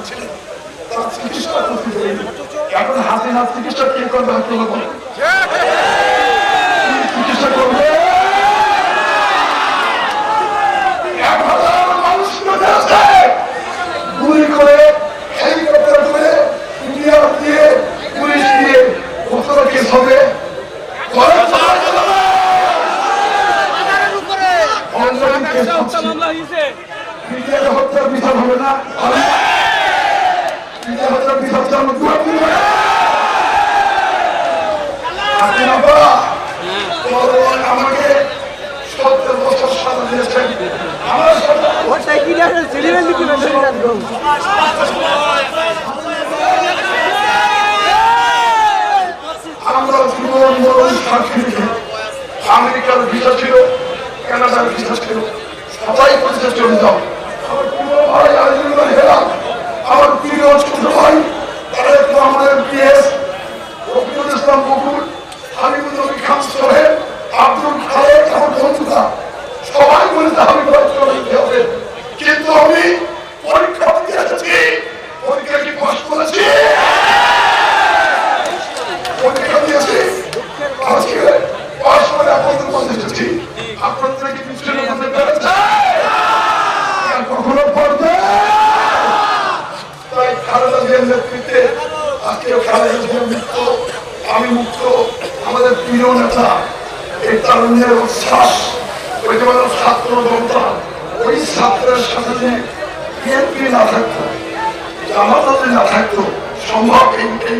ছিলেন, তার চিকিৎসা করতে দেয়নি। এখন হাসিনা চিকিৎসা কে করবে? আপনারা বলেন, চিকিৎসা করবে? 1000 মানুষ মরে আছে, গুলি করে, হেলিকপ্টার করে, ইন্ডিয়া দিয়ে, পুলিশ দিয়ে, কতটা কেস হবে? হত্যার বিচার হবে না? হত্যার বিচার আমাকে 70 বছর সাজা দিয়েছেন। আমরা জীবন মরণ সাক্ষী রেখে, আমেরিকার ভিসা ছিল, কানাডার ভিসা ছিল, সবাই বলছে চলে যাও। আমার প্রিয় ভাই আলিমুল্লাহ হেলাল, আমার প্রিয় ছোট ভাই তারেক রহমানের পিএস রফিকুল ইসলাম বকুল, হাবিবুল নবী খান সোহেল, আব্দুল খালেক, আমার বন্ধুরা সবাই বলেছে আমি চলে যেতে হবে। কিন্তু আমি পরীক্ষা দিতে এসেছি, পরীক্ষা কি পাস করেছি? পরীক্ষা দিয়েছি, আজকে পাস করে আপনাদের মধ্যে এসেছি। আপনাদের কি পিছনে মধ্যে পেরেছে? কখনো পড়বে? তাই খালেদা জিয়ার নেতৃত্বে আজকে খালেদা জিয়া মুক্ত, আমি মুক্ত, আমাদের প্রিয় নেতা, এই তারুণ্যের উচ্ছ্বাস, ওই যে ছাত্র জনতা, ওই ছাত্রের সাথে যে বিএনপি না থাকতো, জামাত না থাকতো, সম্ভব এই